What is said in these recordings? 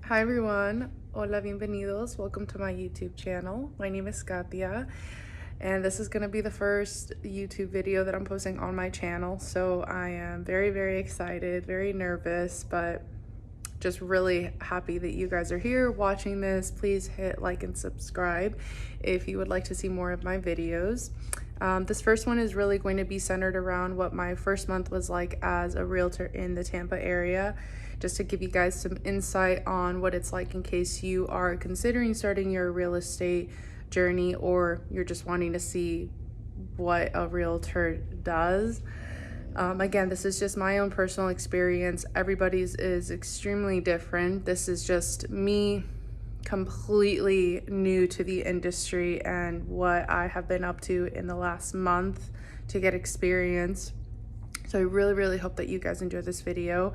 Hi everyone, hola, bienvenidos. Welcome to my YouTube channel. My name is Katia, and this is gonna be the first YouTube video that I'm posting on my channel. So I am very excited, very nervous, but just really happy that you guys are here watching this. Please hit like and subscribe if you would like to see more of my videos. This first one is really going to be centered around what my first month was like as a realtor in the Tampa area, just to give you guys some insight on what it's like in case you are considering starting your real estate journey or you're just wanting to see what a realtor does. Again, this is just my own personal experience. Everybody's is extremely different. This is just me completely new to the industry and what I have been up to in the last month to get experience. So I really hope that you guys enjoy this video.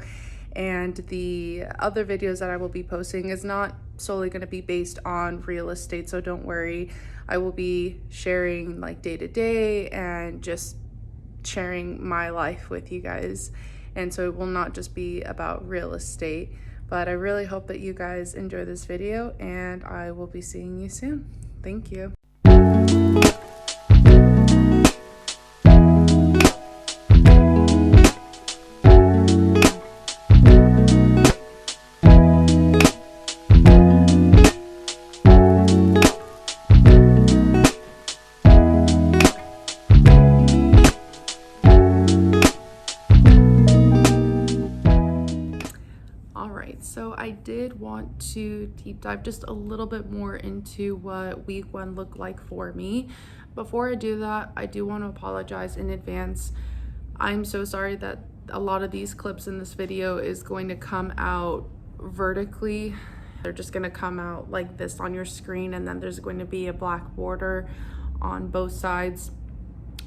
And the other videos that I will be posting is not solely going to be based on real estate, so don't worry. I will be sharing like day to day and just sharing my life with you guys, and so it will not just be about real estate. But I really hope that you guys enjoy this video, and I will be seeing you soon. Thank you. So I did want to deep dive just a little bit more into what week one looked like for me. Before I do that, I do want to apologize in advance. I'm so sorry that a lot of these clips in this video is going to come out vertically. They're just going to come out like this on your screen, and then there's going to be a black border on both sides.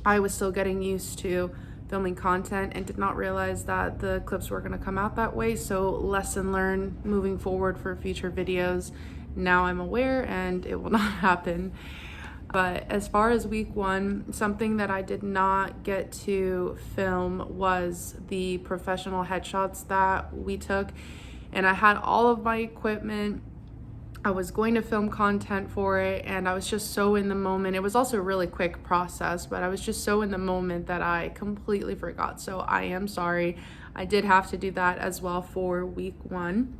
I was still getting used to filming content and did not realize that the clips were going to come out that way. So lesson learned moving forward for future videos. Now I'm aware and it will not happen. But as far as week one, something that I did not get to film was the professional headshots that we took. And I had all of my equipment. I was going to film content for it, and I was just so in the moment. It was also a really quick process, but I was just so in the moment that I completely forgot. So I am sorry. I did have to do that as well for week one.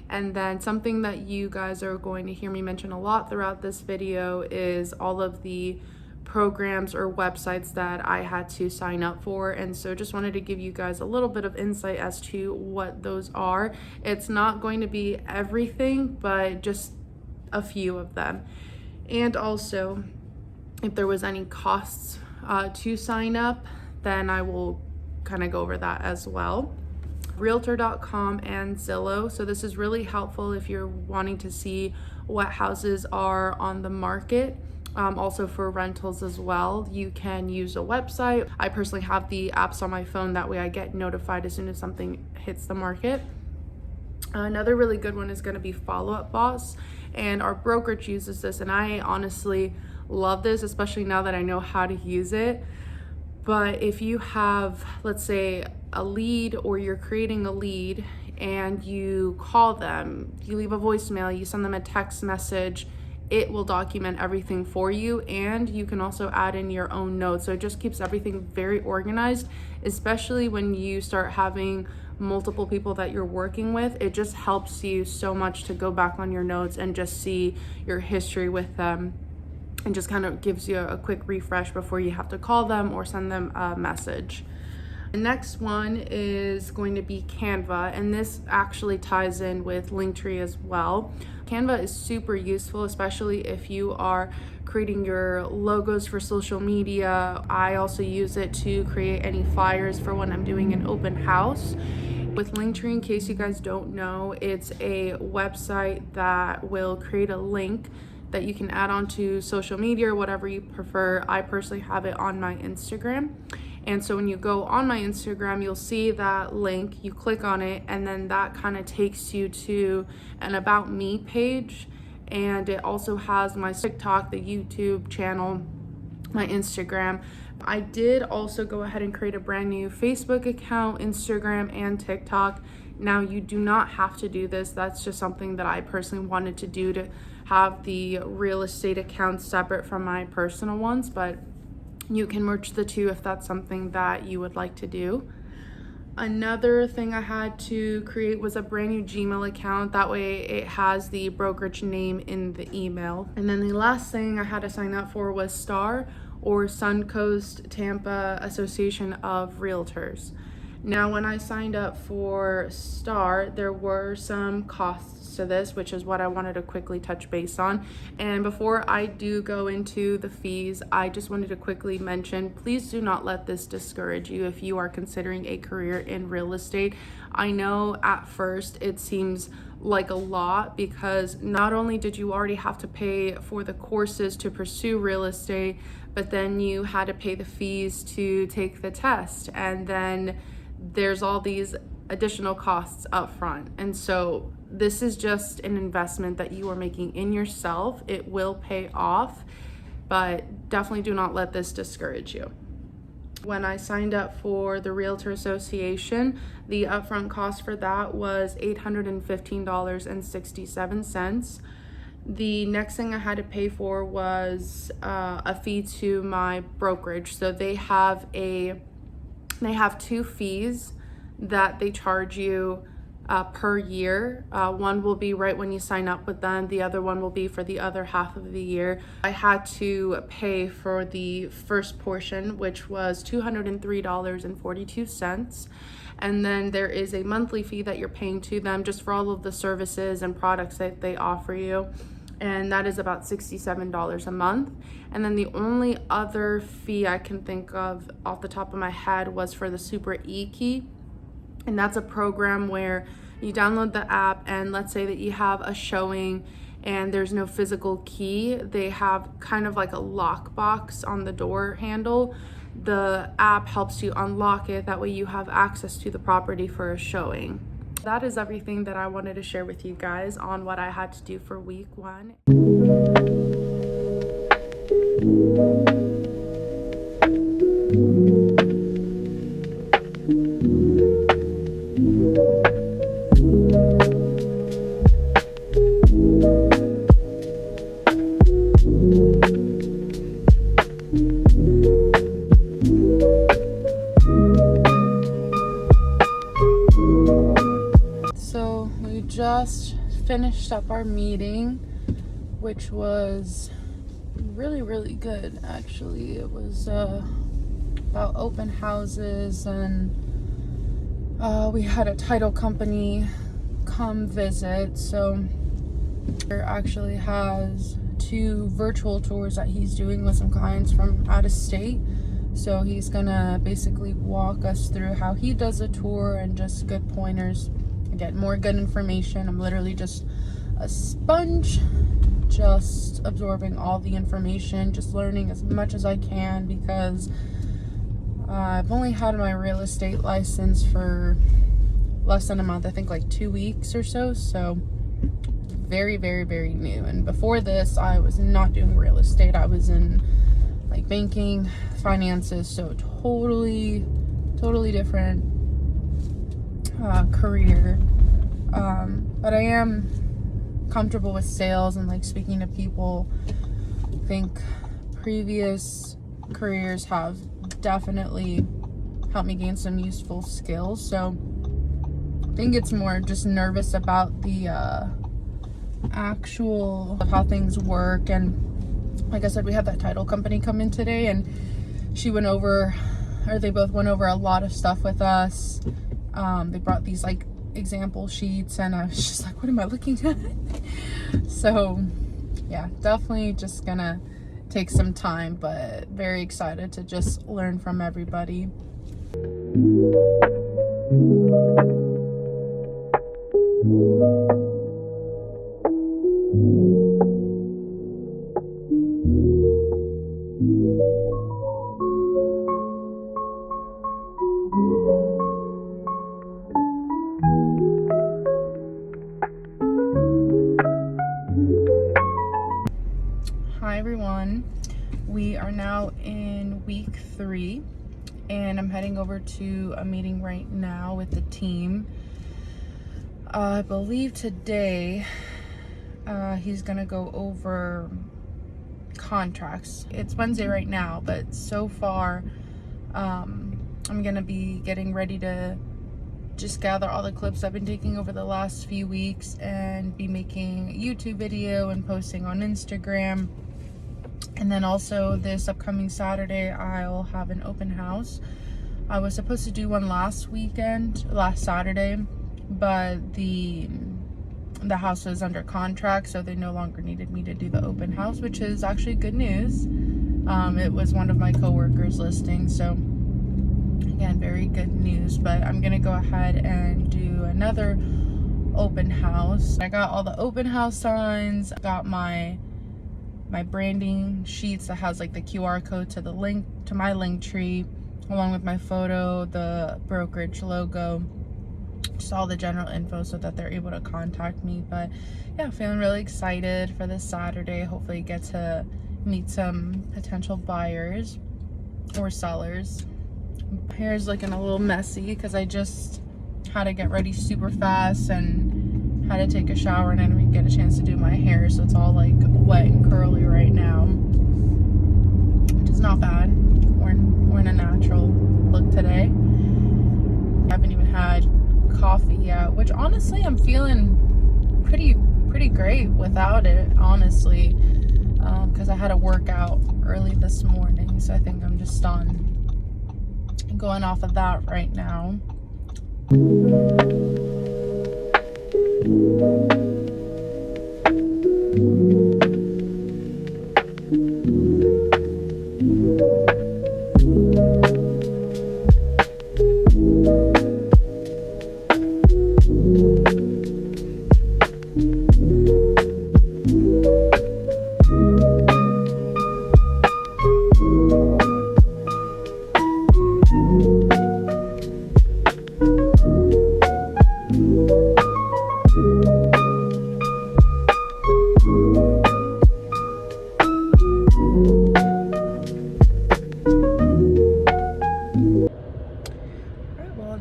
And then something that you guys are going to hear me mention a lot throughout this video is all of the programs or websites that I had to sign up for. And so just wanted to give you guys a little bit of insight as to what those are. It's not going to be everything, but just a few of them. And also, if there was any costs to sign up, then I will kind of go over that as well. Realtor.com and Zillow. So this is really helpful if you're wanting to see what houses are on the market. Also for rentals as well, you can use a website. I personally have the apps on my phone, that way I get notified as soon as something hits the market. Another really good one is going to be Follow Up Boss, and our brokerage uses this, and I honestly love this, especially now that I know how to use it. But if you have, let's say, a lead, or you're creating a lead and you call them, you leave a voicemail, you send them a text message, it will document everything for you, and you can also add in your own notes. So it just keeps everything very organized, especially when you start having multiple people that you're working with. It just helps you so much to go back on your notes and just see your history with them, and just kind of gives you a quick refresh before you have to call them or send them a message. The next one is going to be Canva, and this actually ties in with Linktree as well. Canva is super useful, especially if you are creating your logos for social media. I also use it to create any flyers for when I'm doing an open house. With Linktree, in case you guys don't know, it's a website that will create a link that you can add on to social media or whatever you prefer. I personally have it on my Instagram. And so when you go on my Instagram, you'll see that link, you click on it, and then that kind of takes you to an About Me page. And it also has my TikTok, the YouTube channel, my Instagram. I did also go ahead and create a brand new Facebook account, Instagram, and TikTok. Now, you do not have to do this. That's just something that I personally wanted to do, to have the real estate accounts separate from my personal ones, but you can merge the two if that's something that you would like to do. Another thing I had to create was a brand new Gmail account. That way it has the brokerage name in the email. And then the last thing I had to sign up for was STAR, or Suncoast Tampa Association of Realtors. Now, when I signed up for STAR, there were some costs to this, which is what I wanted to quickly touch base on. And before I do go into the fees, I just wanted to quickly mention, please do not let this discourage you if you are considering a career in real estate. I know at first it seems like a lot, because not only did you already have to pay for the courses to pursue real estate, but then you had to pay the fees to take the test, and then there's all these additional costs up front. And so this is just an investment that you are making in yourself. It will pay off, but definitely do not let this discourage you. When I signed up for the Realtor Association, the upfront cost for that was $815.67. The next thing I had to pay for was a fee to my brokerage. So they have two fees that they charge you per year. One will be right when you sign up with them. The other one will be for the other half of the year. I had to pay for the first portion, which was $203.42. And then there is a monthly fee that you're paying to them just for all of the services and products that they offer you. And that is about $67 a month. And then the only other fee I can think of off the top of my head was for the Super E-Key. And that's a program where you download the app, and let's say that you have a showing and there's no physical key. They have kind of like a lock box on the door handle. The app helps you unlock it. That way you have access to the property for a showing. That is everything that I wanted to share with you guys on what I had to do for week 1. So we just finished up our meeting, which was really good. Actually, it was about open houses, and we had a title company come visit. So he actually has 2 virtual tours that he's doing with some clients from out of state. So he's gonna basically walk us through how he does a tour and just good pointers. Get more good information. I'm literally just a sponge, just absorbing all the information, just learning as much as I can, because I've only had my real estate license for less than a month. I think like 2 weeks or so. So very new. And before this, I was not doing real estate. I was in like banking, finances. So totally different career. But I am comfortable with sales and like speaking to people. I think previous careers have definitely helped me gain some useful skills. So I think it's more just nervous about the actual of how things work. And like I said, we had that title company come in today, and they both went over a lot of stuff with us. They brought these like example sheets, and I was just like, what am I looking at? So yeah, definitely just gonna take some time, but very excited to just learn from everybody. Hi everyone, we are now in week 3, and I'm heading over to a meeting right now with the team. I believe today he's gonna go over contracts. It's Wednesday right now, but so far I'm gonna be getting ready to just gather all the clips I've been taking over the last few weeks and be making a YouTube video and posting on Instagram. And then also this upcoming Saturday I'll have an open house. I was supposed to do one last Saturday, but the house was under contract, so they no longer needed me to do the open house, which is actually good news. It was one of my coworkers' listings, so again, very good news. But I'm gonna go ahead and do another open house. I got all the open house signs, I got my branding sheets that has like the QR code to the link to my link tree, along with my photo, the brokerage logo, just all the general info so that they're able to contact me. But yeah, feeling really excited for this Saturday. Hopefully get to meet some potential buyers or sellers. Hair's looking a little messy because I just had to get ready super fast and had to take a shower, and I didn't even get a chance to do my hair, so it's all like wet and curly right now, which is not bad. We're in a natural look today. I haven't even had coffee yet, which honestly I'm feeling pretty great without it, honestly, because I had a workout early this morning, so I think I'm just going off of that right now.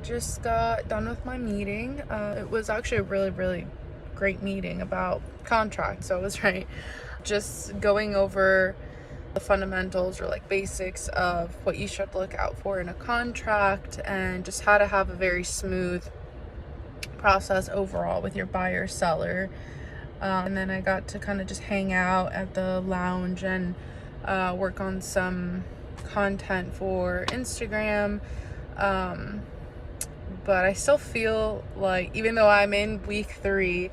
Just got done with my meeting. It was actually a really great meeting about contracts, so I was right. Just going over the fundamentals, or like basics of what you should look out for in a contract, and just how to have a very smooth process overall with your buyer seller. And then I got to kind of just hang out at the lounge and work on some content for Instagram. But I still feel like, even though I'm in week 3,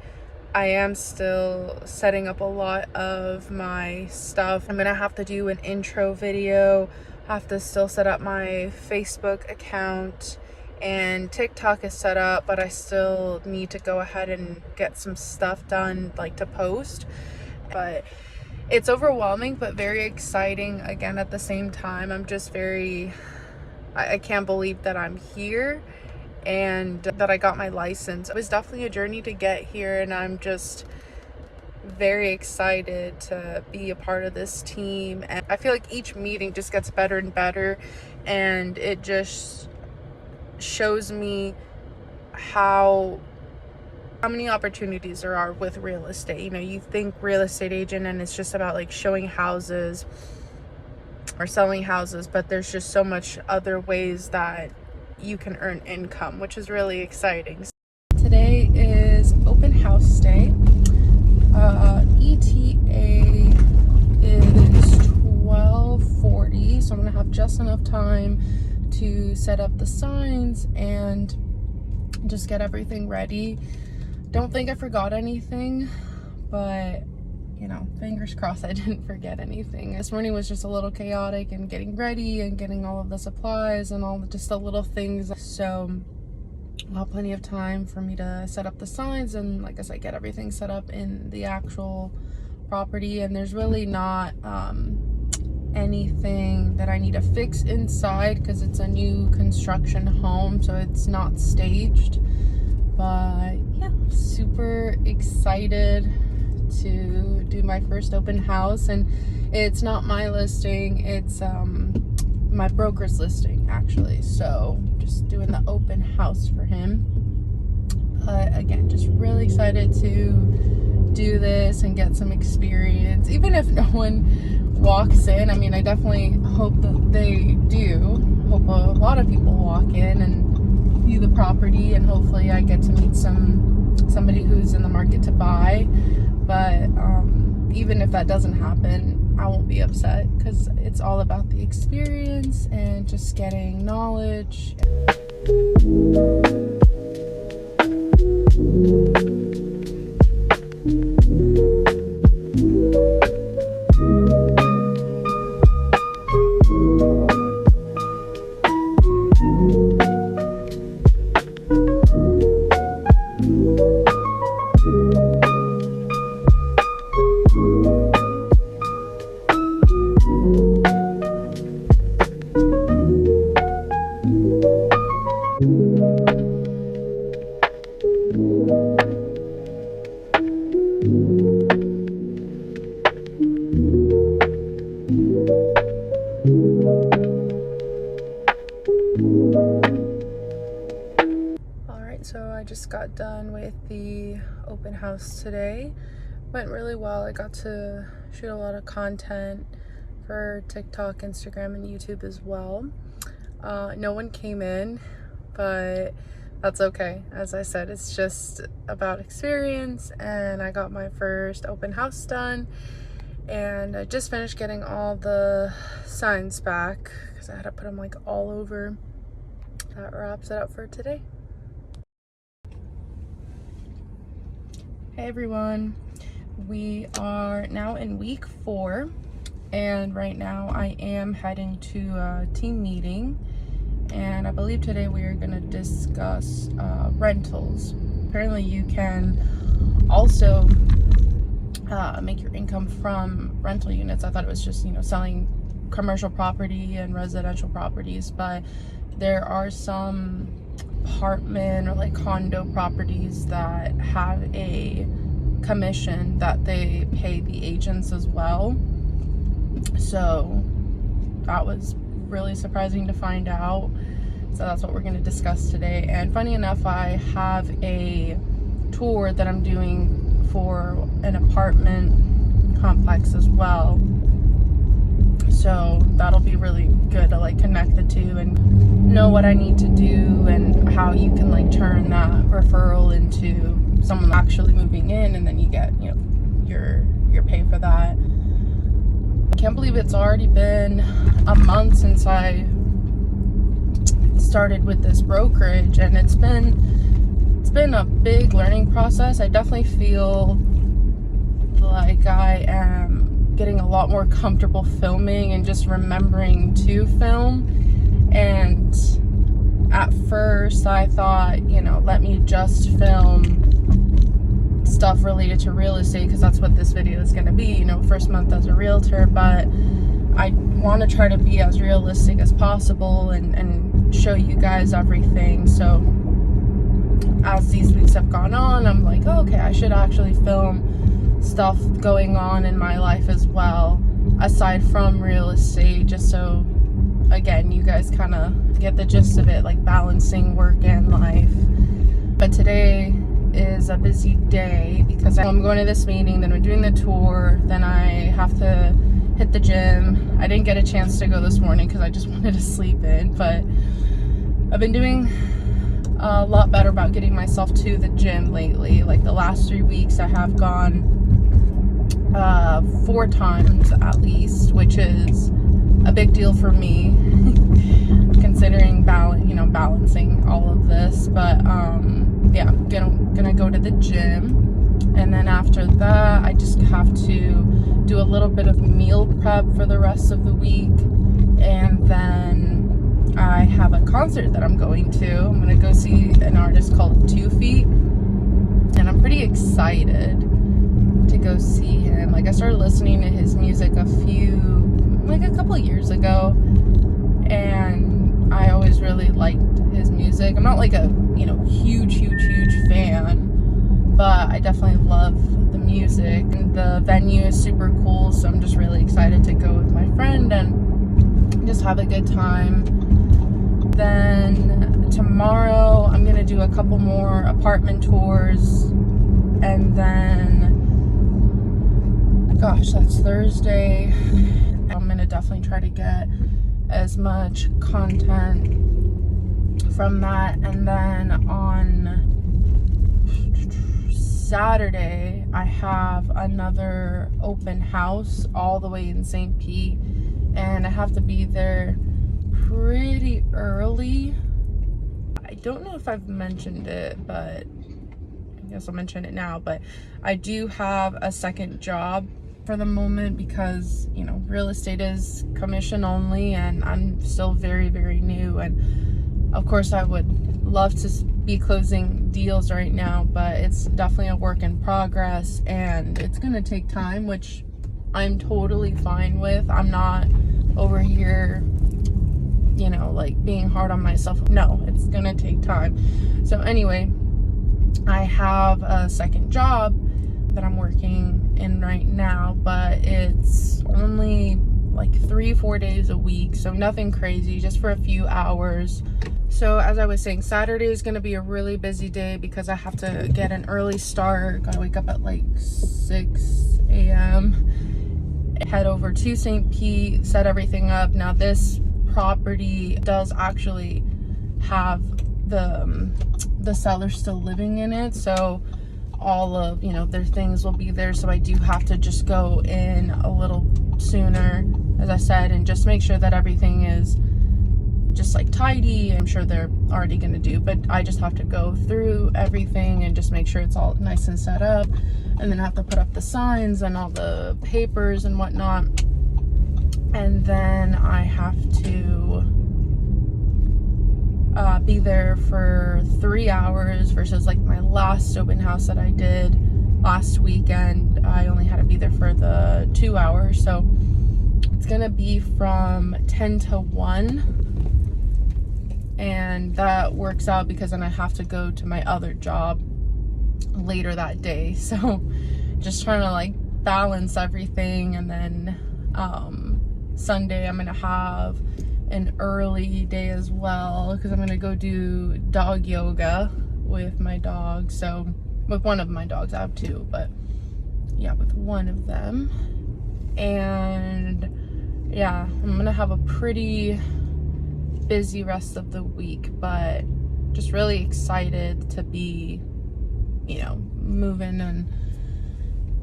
I am still setting up a lot of my stuff. I'm gonna have to do an intro video, have to still set up my Facebook account, and TikTok is set up, but I still need to go ahead and get some stuff done, like to post. But it's overwhelming, but very exciting again at the same time. I'm just I can't believe that I'm here and that I got my license. It was definitely a journey to get here, and I'm just very excited to be a part of this team. And I feel like each meeting just gets better and better, and it just shows me how many opportunities there are with real estate. You know, you think real estate agent and it's just about like showing houses or selling houses, but there's just so much other ways that you can earn income, which is really exciting. Today is open house day. ETA is 12:40, so I'm gonna have just enough time to set up the signs and just get everything ready. Don't think I forgot anything, but you know, fingers crossed I didn't forget anything. This morning was just a little chaotic and getting ready and getting all of the supplies and all just the little things. So I'll have plenty of time for me to set up the signs and, like I said, get everything set up in the actual property. And there's really not anything that I need to fix inside because it's a new construction home, so it's not staged. But yeah, super excited to do my first open house. And it's not my listing, it's my broker's listing actually, so just doing the open house for him. But again, just really excited to do this and get some experience, even if no one walks in. I mean, I definitely hope that they do. Hope a lot of people walk in and view the property, and hopefully I get to meet somebody who's in the market to buy. But even if that doesn't happen, I won't be upset, because it's all about the experience and just getting knowledge. So I just got done with the open house today. Went really well. I got to shoot a lot of content for TikTok, Instagram, and YouTube as well. No one came in, but that's okay. As I said, it's just about experience, and I got my first open house done, and I just finished getting all the signs back because I had to put them like all over. That wraps it up for today. Hey everyone, we are now in week 4, and right now I am heading to a team meeting, and I believe today we are going to discuss rentals. Apparently you can also make your income from rental units. I thought it was just, selling commercial property and residential properties, but there are some apartment or like condo properties that have a commission that they pay the agents as well. So that was really surprising to find out. So that's what we're going to discuss today. And funny enough, I have a tour that I'm doing for an apartment complex as well. So that'll be really good to like connect the two and know what I need to do and how you can like turn that referral into someone actually moving in, and then you get, your pay for that. I can't believe it's already been a month since I started with this brokerage, and it's been a big learning process. I definitely feel like I am getting a lot more comfortable filming and just remembering to film. And at first I thought, let me just film stuff related to real estate, because that's what this video is going to be, first month as a realtor. But I want to try to be as realistic as possible and show you guys everything. So as these weeks have gone on, I'm like, oh, okay, I should actually film stuff going on in my life as well, aside from real estate, just so, again, you guys kind of get the gist of it, like balancing work and life. But today is a busy day because I'm going to this meeting, then we're doing the tour, then I have to hit the gym. I didn't get a chance to go this morning because I just wanted to sleep in, but I've been doing a lot better about getting myself to the gym lately. Like the last 3 weeks I have gone 4 times at least, which is a big deal for me considering balancing all of this. But yeah, I'm gonna go to the gym, and then after that I just have to do a little bit of meal prep for the rest of the week, and then I have a concert that I'm going to. I'm gonna go see an artist called 2 Feet, and I'm pretty excited to go see him. Like, I started listening to his music a couple years ago, and I always really liked his music. I'm not like a huge fan, but I definitely love the music, and the venue is super cool. So I'm just really excited to go with my friend and just have a good time. Then tomorrow I'm gonna do a couple more apartment tours, and then gosh, that's Thursday. I'm gonna definitely try to get as much content from that. And then on Saturday I have another open house all the way in St. Pete, and I have to be there pretty early. I don't know if I've mentioned it, but I guess I'll mention it now. But I do have a second job for the moment because, you know, real estate is commission only, and I'm still very, very new. And of course I would love to be closing deals right now, but it's definitely a work in progress, and it's gonna take time, which I'm totally fine with. I'm not over here, you know, like being hard on myself. No, it's gonna take time. So anyway, I have a second job that I'm working in right now, but it's only like 3-4 days a week, so nothing crazy, just for a few hours. So as I was saying, Saturday is going to be a really busy day because I have to get an early start. Gotta wake up at like 6 a.m. head over to St. Pete, set everything up. Now this property does actually have the seller still living in it, so all of, you know, their things will be there. So I do have to just go in a little sooner, as I said, and just make sure that everything is just like tidy. I'm sure they're already gonna do, but I just have to go through everything and just make sure it's all nice and set up, and then I have to put up the signs and all the papers and whatnot. And then I have to be there for 3 hours versus like my last open house that I did last weekend. I only had to be there for the 2 hours, so it's gonna be from 10 to 1, and that works out because then I have to go to my other job later that day. So just trying to like balance everything. And then Sunday I'm gonna have an early day as well because I'm gonna go do dog yoga with my dog. So with one of my dogs, I have two, but yeah, with one of them. And yeah, I'm gonna have a pretty busy rest of the week, but just really excited to be, you know, moving and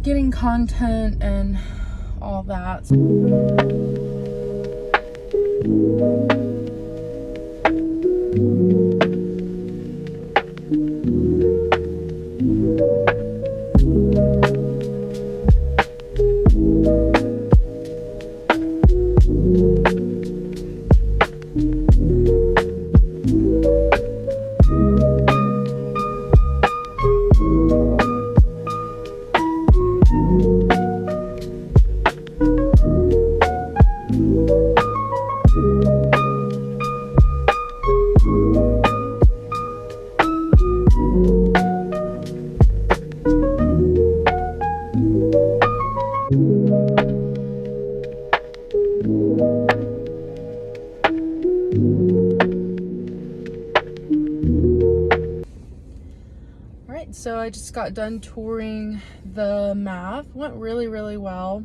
getting content and all that. So I just got done touring the MAV. Went really, really well.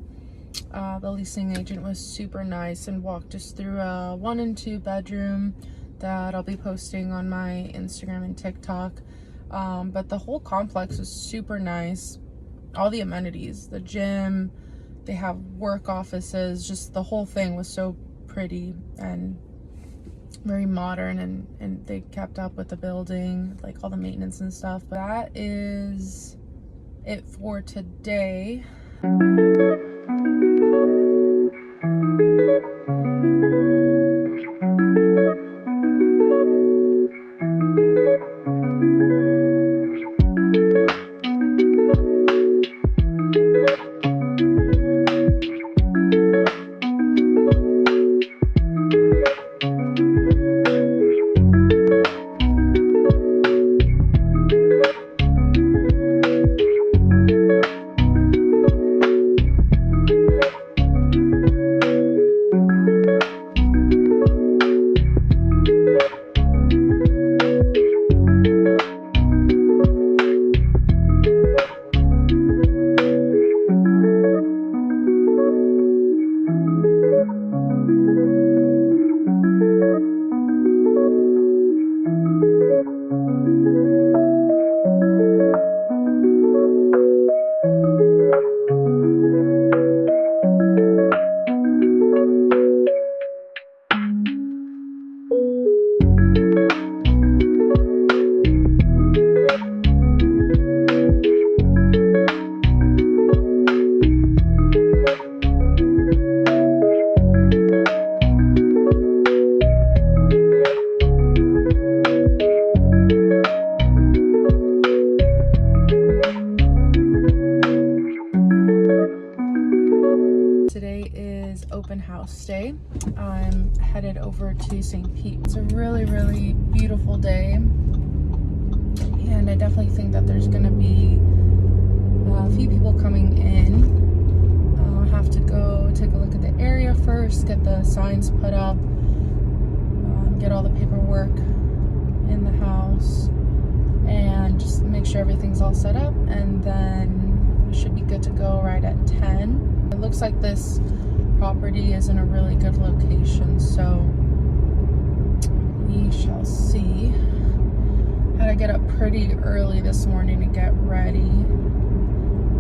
The leasing agent was super nice and walked us through a 1 and 2 bedroom that I'll be posting on my Instagram and TikTok. But the whole complex was super nice. All the amenities, the gym, they have work offices, just the whole thing was so pretty and very modern, and they kept up with the building, like all the maintenance and stuff. But that is it for today. open house day. I'm headed over to St. Pete. It's a really, really beautiful day, and I definitely think that there's gonna be a few people coming in. I'll have to go take a look at the area first, get the signs put up, get all the paperwork in the house, and just make sure everything's all set up, and then we should be good to go right at 10. It looks like this property is in a really good location, so we shall see. Had to get up pretty early this morning to get ready.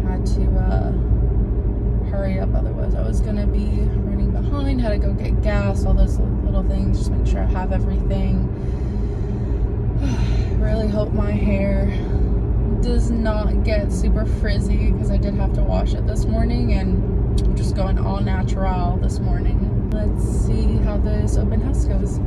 Had to hurry up, otherwise I was gonna be running behind. Had to go get gas, all those little things, just make sure I have everything. Really hope my hair does not get super frizzy, because I did have to wash it this morning, and I'm just going all natural this morning. Let's see how this open house goes.